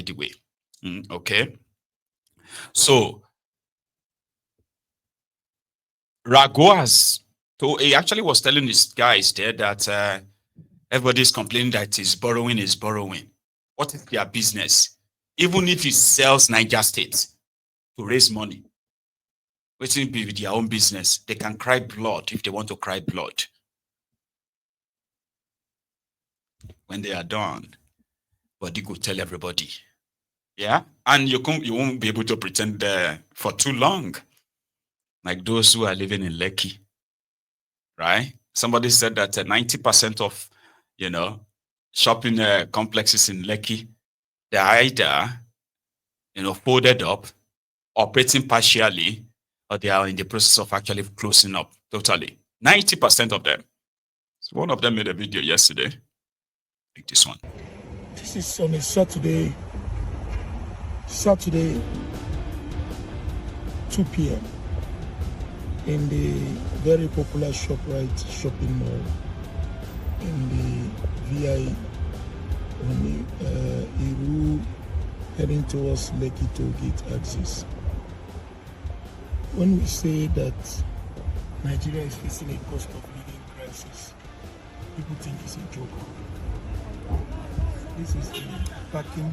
the way. Okay. So Rago he actually was telling his guys there that everybody's complaining that is borrowing. What is their business? Even if he sells Niger State to raise money, which will be their own business. They can cry blood if they want to cry blood. When they are done, but you could tell everybody. Yeah, and you won't be able to pretend for too long. Like those who are living in Lekki, right? Somebody said that 90% of, shopping complexes in Lekki, they're either, folded up, operating partially, or they are in the process of actually closing up totally. 90% of them. So one of them made a video yesterday, like this one. This is on a Saturday, 2 p.m. in the very popular ShopRite shopping mall in the VI on the Iru heading towards Lekki Tollgate axis. When we say that Nigeria is facing a cost of living crisis, people think it's a joke. This is the parking,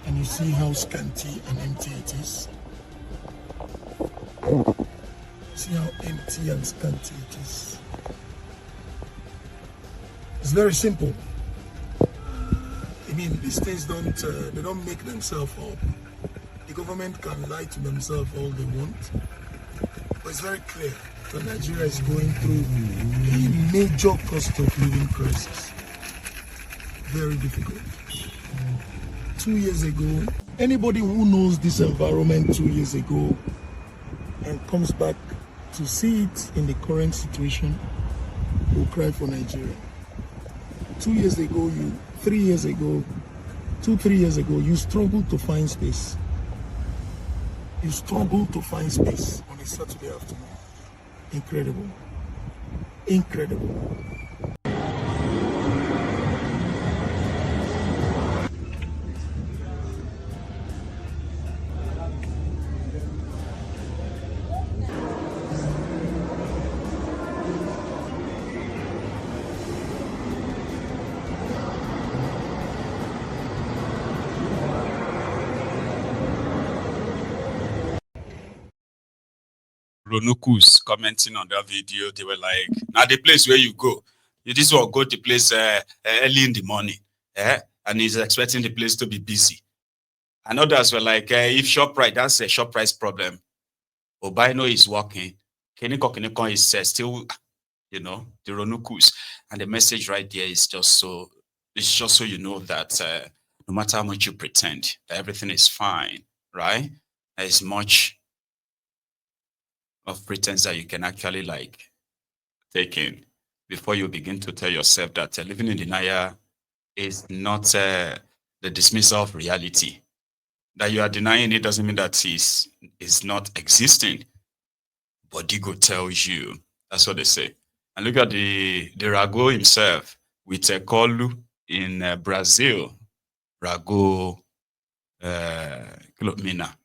and you see how scanty and empty it is. See how empty and scanty it is. It's very simple. I mean, these things don't make themselves up. The government can lie to themselves all they want, but it's very clear that Nigeria is going through a major cost of living crisis. Very difficult. 2 years ago, anybody who knows this environment 2 years ago and comes back to see it in the current situation will cry for Nigeria. 2 years ago, 3 years ago, you struggled to find space. You struggled to find space on a Saturday afternoon. Incredible. Incredible. Ronukus commenting on that video, they were like, now the place where you go, this will go to place early in the morning, and he's expecting the place to be busy. And others were like, if ShopRite, that's a ShopRite's problem. Obaino is working. Keniko is still, the Ronukus. And the message right there is just so you know that no matter how much you pretend that everything is fine, right? There's much of pretense that you can actually take in before you begin to tell yourself that living in denial is not the dismissal of reality. That you are denying it doesn't mean that it's not existing. But ego tells you. That's what they say. And look at the Rago himself with Kolu in Brazil. Rago Mina.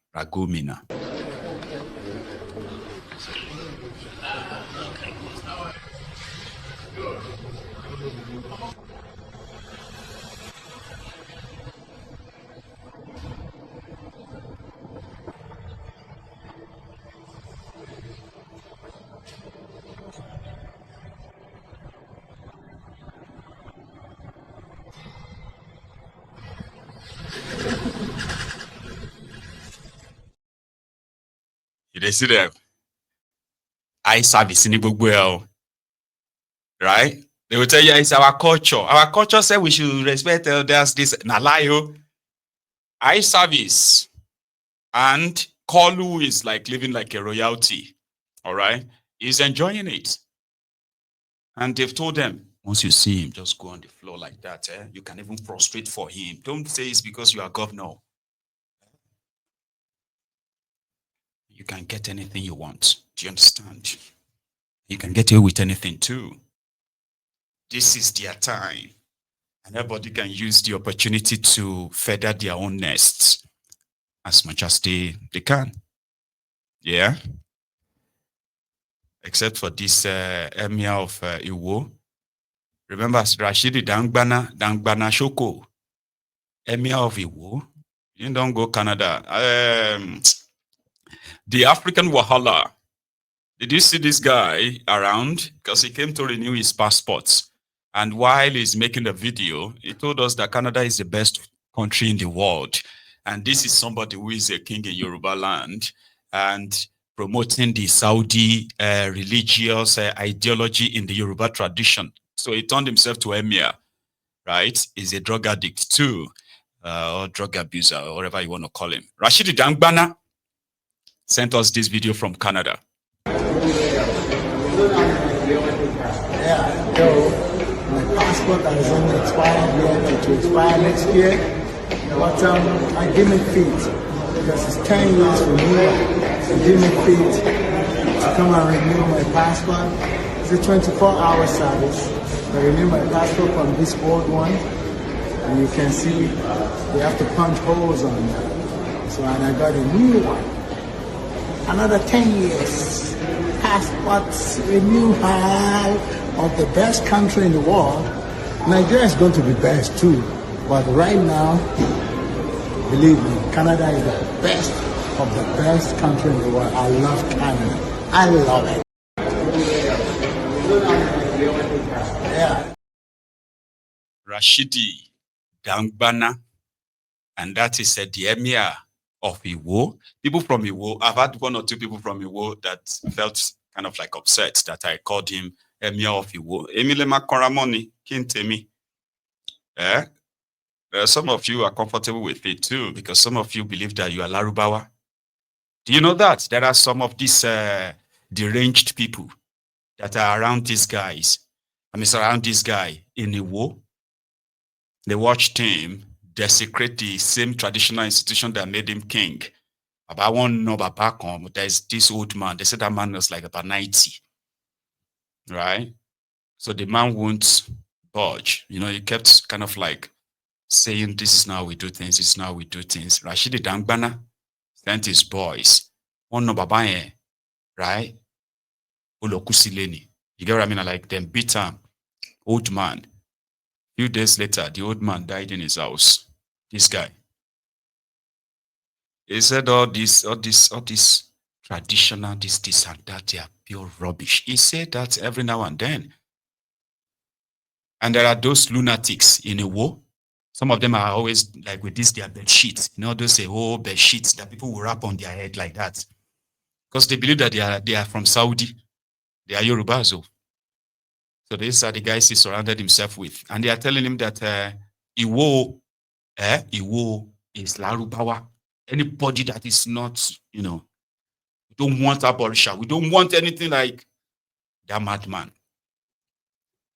They see them eye service in Igbo, right? They will tell you it's our culture. Our culture said we should respect elders. This nalayo eye service, and Kolu is like living like a royalty. All right, he's enjoying it, and they've told them once you see him, just go on the floor like that. You can even prostrate for him. Don't say it's because you are governor. You can get anything you want. Do you understand? You can get away with anything too. This is their time. And everybody can use the opportunity to feather their own nests as much as they can. Yeah. Except for this Emir of Iwo. Remember Rashidi Dangbana Shoko, Emir of Iwo. You don't go Canada. The African Wahala. Did you see this guy around? Because he came to renew his passport. And while he's making the video, he told us that Canada is the best country in the world. And this is somebody who is a king in Yoruba land and promoting the Saudi religious ideology in the Yoruba tradition. So he turned himself to Emir, right? He's a drug addict too, or drug abuser, or whatever you want to call him. Rashidi Dangbana sent us this video from Canada. Yeah, so my passport is only expired yet to expire next year. But I didn't fit because it's 10 years renewal. I didn't fit to come and renew my passport. It's a 24-hour service. I renew my passport from this old one, and you can see they have to punch holes on it. So and I got a new one. Another 10 years. Passports renewal of the best country in the world. Nigeria is going to be best too, but right now, believe me, Canada is the best of the best country in the world. I love Canada. I love it. Yeah. Rashidi Dangbana, and that is the Emir of Iwo. People from Iwo, I've had one or two people from Iwo that felt kind of like upset that I called him Emir of Iwo. Emile Makoramoni, Kintemi. Some of you are comfortable with it too, because some of you believe that you are Larubawa. Do you know that? There are some of these deranged people that are around these guys. Around this guy in Iwo. They watched him desecrate the same traditional institution that made him king. About one number back home, there's this old man. They said that man was like about 90. Right? So the man won't budge. He kept kind of like saying, this is how we do things, this is how we do things. Rashidi Dangbana sent his boys. One number by right? Ulokusileni. You get what I mean? Like them beat him. Old man. Few days later, the old man died in his house. This guy. He said all this traditional, this and that, they are pure rubbish. He said that every now and then. And there are those lunatics in a war. Some of them are always like with this, their bed sheets. Those bed sheets that people will wrap on their head like that. Because they believe that they are from Saudi. They are Yorubas. So these are the guys he surrounded himself with. And they are telling him that Iwo is Larubawa. Anybody that is not, we don't want Aborisha. We don't want anything like that madman.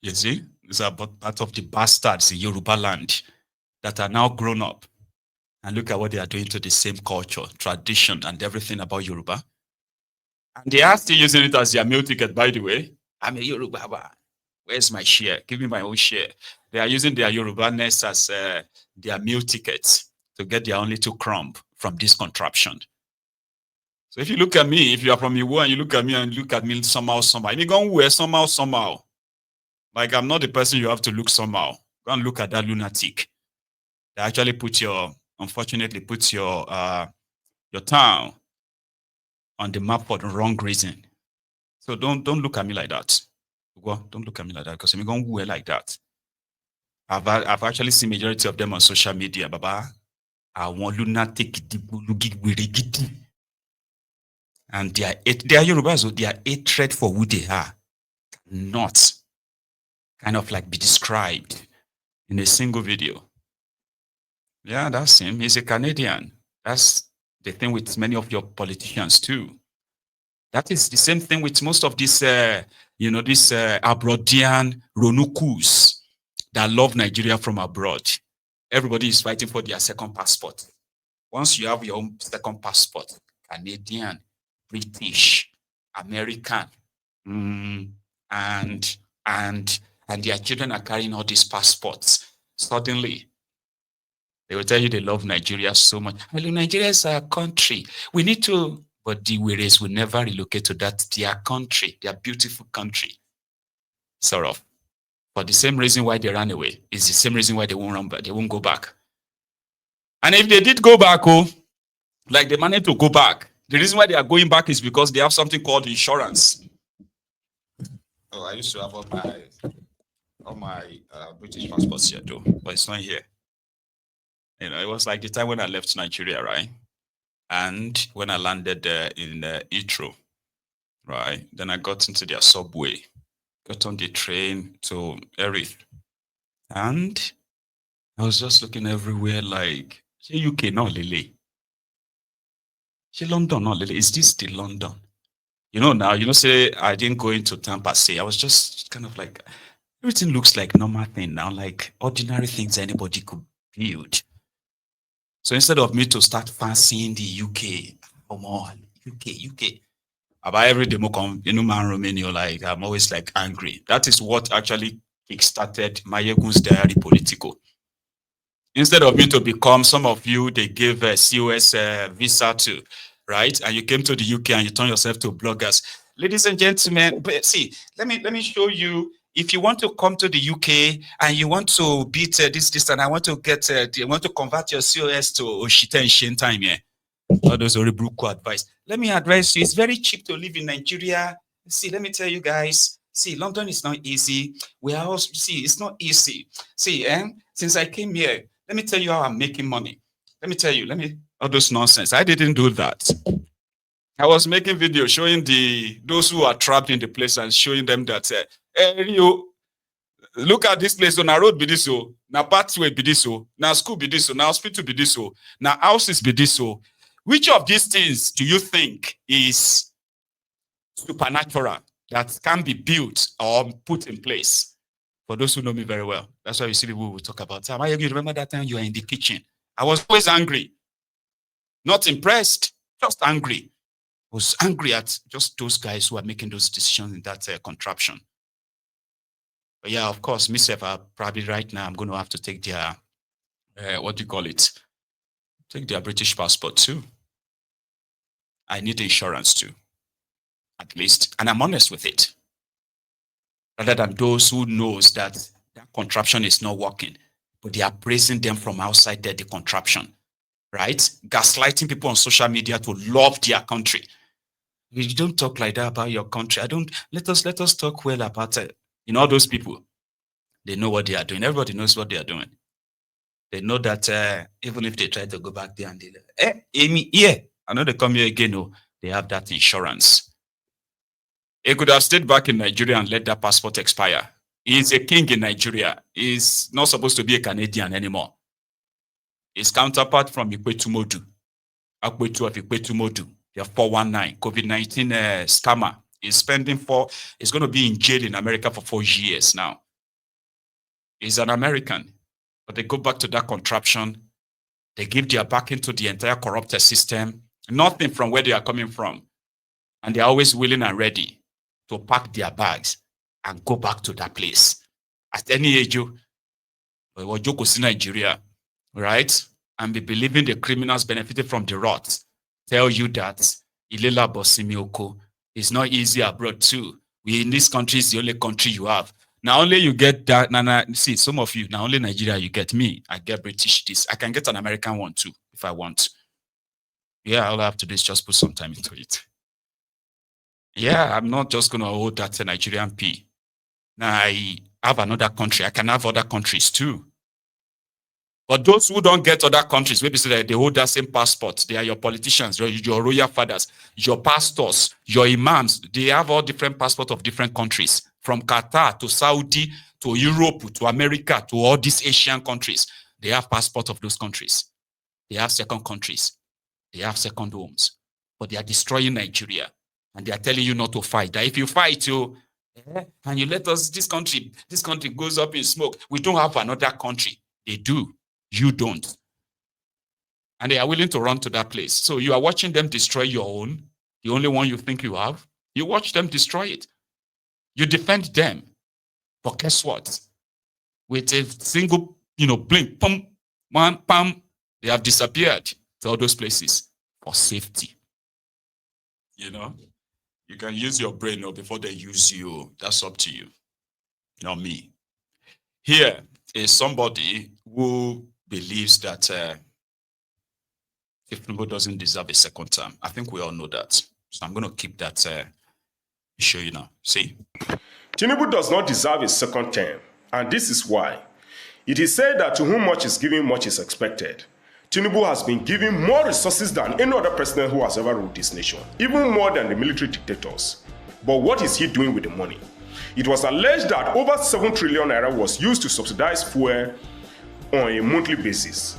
You see? These are part of the bastards in Yoruba land that are now grown up. And look at what they are doing to the same culture, tradition, and everything about Yoruba. And they are still using it as their meal ticket, by the way. I'm a Yoruba. Where's my share? Give me my own share. They are using their Yoruba-ness as their meal tickets to get their own little crumb from this contraption. So if you look at me, if you are from Iwo and you look at me somehow, you're going to wear somehow. Like I'm not the person you have to look somehow. Go and look at that lunatic. They actually unfortunately put your town on the map for the wrong reason. So don't look at me like that. Don't look at me like that because I'm going to wear like that. I've actually seen majority of them on social media, Baba. I want lunatic and they are Yoruba, so their hatred for who they are not kind of like be described in a single video. Yeah, that's him. He's a Canadian. That's the thing with many of your politicians too. That is the same thing with most of these, these Abroadian Ronukus that love Nigeria from abroad. Everybody is fighting for their second passport. Once you have your own second passport, Canadian, British, American, and their children are carrying all these passports. Suddenly, they will tell you they love Nigeria so much. Well, Nigeria is our country. We need to, but the Weres will never relocate to that, their country, their beautiful country. Sort of. For the same reason why they ran away, is the same reason why they won't run back, they won't go back. And if they did go back, like they managed to go back, the reason why they are going back is because they have something called insurance. Oh, I used to have all my British passports here though, but it's not here. You know, it was like the time when I left Nigeria, right? And when I landed in Heathrow, right? Then I got into their subway, got on the train to Erith, and I was just looking everywhere like, UK, not Lily. London, not Lily. Is this still London? You know, now, say I didn't go into town per se. I was just kind of like, everything looks like normal thing now, like ordinary things anybody could build. So instead of me to start fancying the UK, come on, UK. About every demo come, man, Romania, like I'm always like angry. That is what actually kickstarted Mayegun's diary political. Instead of me to become, some of you, they gave a COS visa to, right? And you came to the UK and you turn yourself to bloggers. Ladies and gentlemen, but see, let me show you. If you want to come to the UK and you want to beat this, and I want to get, you want to convert your COS to Oshita and Shen time, yeah. All those Oribruku advice. Let me advise you, it's very cheap to live in Nigeria. See, let me tell you guys, see, London is not easy. We are also, see, it's not easy. See, since I came here, let me tell you how I'm making money. Let me tell you, all those nonsense. I didn't do that. I was making videos showing those who are trapped in the place and showing them that, you look at this place, on a road be this, now pathway be this, now school be this, now hospital be this, now houses be this. Which of these things do you think is supernatural that can be built or put in place? For those who know me very well, that's why you see people will talk about time. I remember that time you were in the kitchen. I was always angry, not impressed, just angry. I was angry at just those guys who are making those decisions in that contraption. But yeah, of course, myself, probably right now, I'm going to have to take their, what do you call it? Take their British passport too. I need insurance too, at least. And I'm honest with it. Rather than those who knows that contraption is not working, but they are praising them from outside there, the contraption, right? Gaslighting people on social media to love their country. You don't talk like that about your country. Let us talk well about it. All those people, they know what they are doing. Everybody knows what they are doing. They know that even if they try to go back there and Emir, yeah, I know they come here again, they have that insurance. He could have stayed back in Nigeria and let that passport expire. He's a king in Nigeria. He's not supposed to be a Canadian anymore. His counterpart from Ikwetumodu, Akwetu of Ikwetumodu, the 419 COVID-19 scammer, is going to be in jail in America for 4 years now. He's an American, but they go back to that contraption. They give their backing to the entire corrupted system, nothing from where they are coming from. And they're always willing and ready to pack their bags and go back to that place. At any age, Nigeria, right? And be believing the criminals benefited from the rot. Tell you that Ilela Bosimioko is not easy abroad too. We in this country is the only country you have. Now only you get that. Nana, see, some of you, now only Nigeria you get. Me, I get British this. I can get an American one too, if I want. Yeah, all I have to do is just put some time into it. Yeah, I'm not just going to hold that Nigerian P. Now I have another country. I can have other countries too. But those who don't get other countries, maybe say that they hold that same passport. They are your politicians, your royal fathers, your pastors, your imams. They have all different passports of different countries, from Qatar to Saudi to Europe to America to all these Asian countries. They have passports of those countries. They have second countries. They have second homes. But they are destroying Nigeria. And they are telling you not to fight. That if you fight, and you let us, this country goes up in smoke. We don't have another country. They do. You don't. And they are willing to run to that place. So you are watching them destroy your own, the only one you think you have. You watch them destroy it. You defend them. But guess what? With a single blink, pum, one, pam, they have disappeared to all those places for safety. You can use your brain before they use you. That's up to you, not me. Here is somebody who believes that Thiefnubu doesn't deserve a second term. I think we all know that. So I'm going to keep that show you now. See. Thiefnubu does not deserve a second term, and this is why. It is said that to whom much is given, much is expected. Thiefnubu has been given more resources than any other president who has ever ruled this nation, even more than the military dictators. But what is he doing with the money? It was alleged that over 7 trillion naira was used to subsidize fuel on a monthly basis.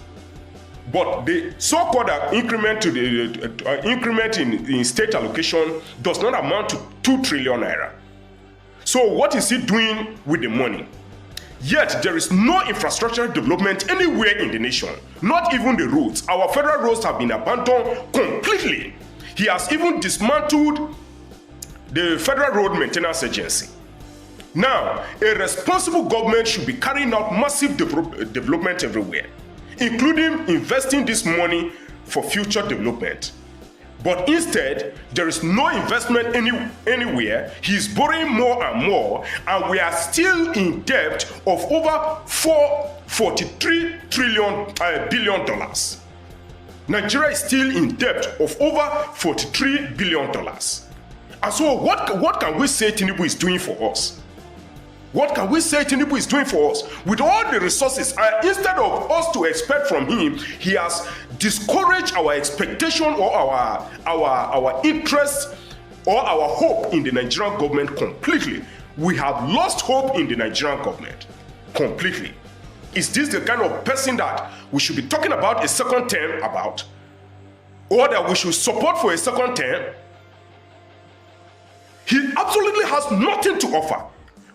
But the so-called increment to the increment in state allocation does not amount to 2 trillion naira. So what is he doing with the money? Yet there is no infrastructure development anywhere in the nation, not even the roads. Our federal roads have been abandoned completely. He has even dismantled the Federal Road Maintenance Agency. Now, a responsible government should be carrying out massive development everywhere, including investing this money for future development. But instead, there is no investment anywhere. He is borrowing more and more, and we are still in debt of over $43 billion. Nigeria is still in debt of over $43 billion. And so what can we say Thiefnubu is doing for us? What can we say Thiefnubu is doing for us? With all the resources, instead of us to expect from him, he has discouraged our expectation or our interest or our hope in the Nigerian government completely. We have lost hope in the Nigerian government completely. Is this the kind of person that we should be talking about a second term about? Or that we should support for a second term? He absolutely has nothing to offer.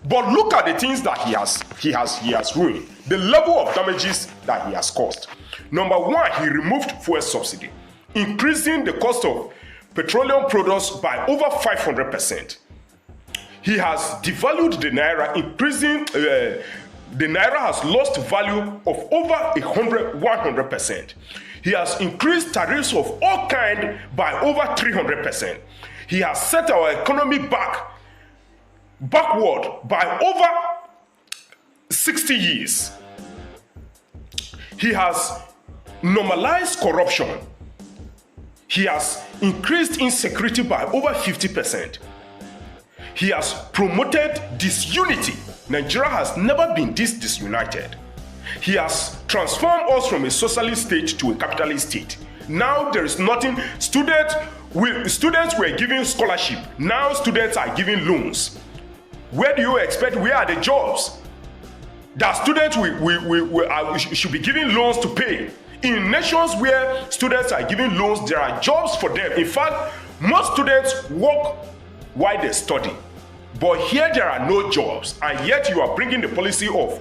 But look at the things that he has ruined, the level of damages that he has caused. Number one, he removed fuel subsidy, increasing the cost of petroleum products by over 500%. He has devalued the naira, increasing the naira has lost value of over 100%. He has increased tariffs of all kinds by over 300%. He has set our economy backward by over 60 years. He has normalized corruption. He has increased insecurity by over 50%. He has promoted disunity. Nigeria has never been this disunited. He has transformed us from a socialist state to a capitalist state. Now there is nothing. Students were given scholarship. Now students are given loans. Where do you expect? Where are the jobs? That students should be given loans to pay. In nations where students are given loans, there are jobs for them. In fact, most students work while they study. But here there are no jobs, and yet you are bringing the policy of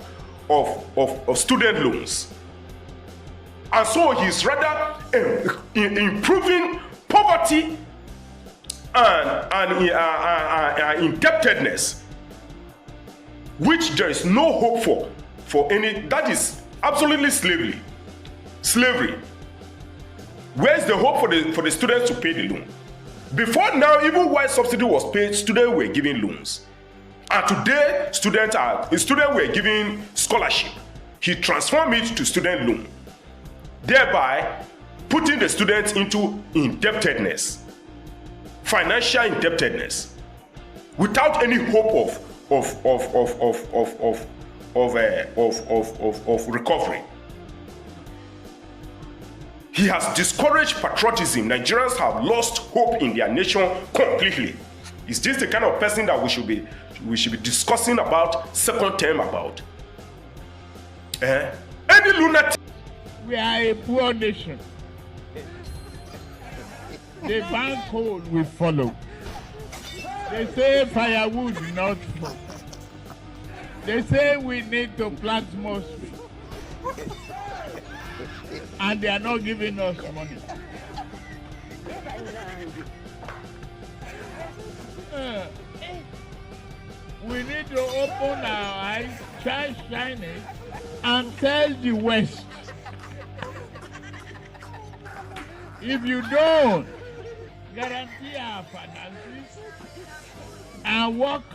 student loans. And so he's rather improving poverty and indebtedness, which there is no hope for any. That is absolutely slavery. Where is the hope for the students to pay the loan? Before now, even while subsidy was paid, students were given loans, and today students were given scholarship. He transformed it to student loan, thereby putting the students into indebtedness, financial indebtedness, without any hope of recovery. He has discouraged patriotism. Nigerians have lost hope in their nation completely. Is this the kind of person that we should be discussing about second term about? Any lunatic. We are a poor nation. The bank code will follow. They say firewood, not food. They say we need to plant more trees. And they are not giving us money. We need to open our eyes, shine it, and tell the West, if you don't guarantee our finances and work